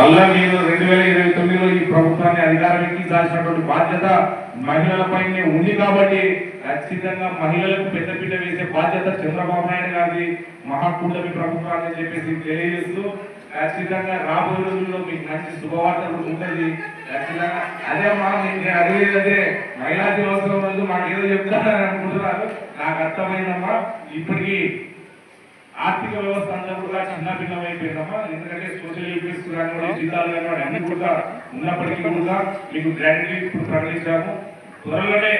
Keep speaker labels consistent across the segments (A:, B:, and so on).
A: మళ్ళా మీరు 2029లో ఈ ప్రభుత్వాన్ని అధికారం ఎక్కించాల్సినటువంటి బాధ్యత మహిళలపైనే ఉంది కాబట్టి ఖచ్చితంగా మహిళలకు పెద్దపీట వేసే బాధ్యత చంద్రబాబు నాయుడు గారి మహాకూటమి ప్రభుత్వాన్ని అని చెప్పేసి తెలియజేస్తూ ఖచ్చితంగా రాబోయే రోజుల్లో మీకు మంచి శుభవార్త ఉంటుంది. ఖచ్చితంగా అదే అదే మహిళా దినోత్సవం రోజు మాకు ఏదో చెప్తారని అనుకుంటున్నారు. నాకు అర్థమైందమ్మా. ఇప్పటికీ ఆర్థిక వ్యవస్థ అంతా కూడా చిన్న భిన్నమైపోయిందమ్మా. ఎందుకంటే సోషల్ వెల్ఫేర్స్ కానీ జీతాలు కానీ అన్ని కూడా ఉన్నప్పటికీ కూడా మీకు గ్రాడ్యుయేట్ ఇప్పుడు ప్రకటించాము. త్వరలోనే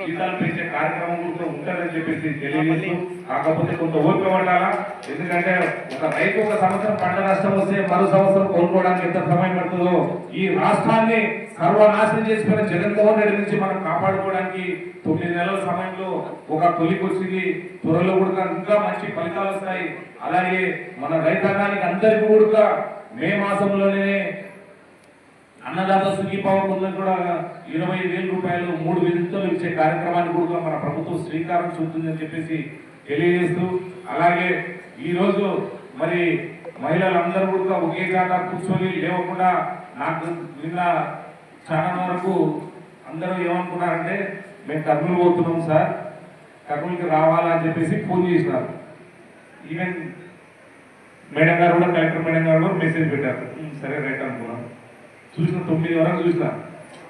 A: జీతాలు పెంచే కార్యక్రమం కూడా ఉంటుందని చెప్పేసి తెలియజేస్తూ, కాకపోతే కొంత ఓపిక పడాలా. ఎందుకంటే ఒక రైతు ఒక సంవత్సరం పంట నష్టం వస్తే మరో సంవత్సరం కోలుకోవడానికి ఎంత సమయం పడుతుందో ఈ రాష్ట్రాన్ని సర్వనాశనం చేసిపోయిన జగన్మోహన్ రెడ్డి నుంచి మనం కాపాడుకోవడానికి 9 నెలల సమయంలో ఒక తొలికి వచ్చింది. త్వరలో కూడా ఇంకా మంచి ఫలితాలు వస్తాయి. అలాగే మన రైతాంగానికి అందరికీ కూడా మే మాసంలోనే అన్నదాత సుఖీభావ పొందని కూడా 25,000 రూపాయలు 3 విడతలు ఇచ్చే కార్యక్రమాన్ని కూడా మన ప్రభుత్వం శ్రీకారం చుడుతుందని చెప్పేసి తెలియజేస్తూ, అలాగే ఈరోజు మరి మహిళలందరూ కూడా ఒకే చాట కూర్చొని లేవకుండా నాకు నిన్న చాలా వరకు అందరూ ఏమనుకున్నారంటే మేము కర్నూలు పోతున్నాం సార్, కర్నూలుకి రావాలని చెప్పేసి ఫోన్ చేసినారు. ఈవెన్ మేడం గారు కూడా కలెక్టర్ మేడం గారు కూడా మెసేజ్ పెట్టారు. సరే రైట్ అనుకున్నాం. చూసిన 9 వరకు చూసిన.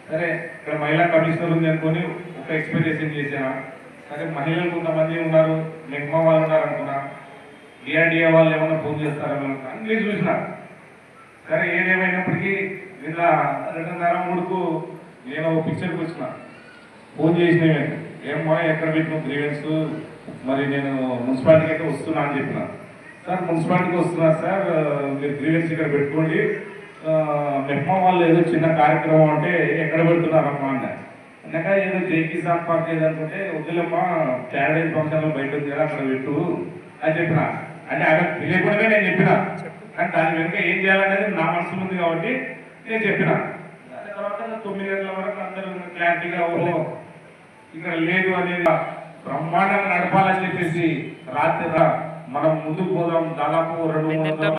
A: సరే ఇక్కడ మహిళా కమిషనర్ ఉంది అనుకొని ఒక ఎక్స్పెక్టేషన్ చేసాను. సరే మహిళలు కొంతమంది ఉన్నారు, మెగ్మా వాళ్ళు ఉన్నారు అనుకున్నా, డిఆర్డిఏ వాళ్ళు ఏమన్నా ఫోన్ చేస్తారని అన్నీ చూసిన. సరే ఏదేమైనప్పటికీ నిన్న 2:30-3కు నేను పిక్చర్కి వచ్చిన. ఫోన్ చేసిన ఏమో ఎక్కడ పెట్టిన గ్రీవెన్స్, మరి నేను మున్సిపాలిటీకి అయితే వస్తున్నా అని చెప్పిన. సార్ మున్సిపాలిటీకి వస్తున్నా సార్, మీరు గ్రీవెన్స్ ఇక్కడ పెట్టుకోండి, మెహ్మా వాళ్ళు ఏదో చిన్న కార్యక్రమం అంటే ఎక్కడ పెడుతున్నారమ్మా అన్నారు. అన్నాక ఏదో జై కిసాన్ పార్క్ ఏదనుకుంటే వద్దులేమ్మా ప్యారడైజ్ ఫంక్షన్లో బయట ఉంది కదా అక్కడ పెట్టు అని చెప్పిన. అంటే అక్కడ తెలియకుండానే నేను చెప్పిన, కానీ దాని వెనుక ఏం చేయాలనేది నా మనసులో ఉంది కాబట్టి నేను చెప్పిన. దాని తర్వాత 9 గంటల వరకు అందరూ క్లారిటీగా ఓహో ఇక్కడ లేదు అనేది బ్రహ్మాండంగా నడపాలని చెప్పేసి రాత్రి మనం ముందుకు పోదాం. దాదాపు 200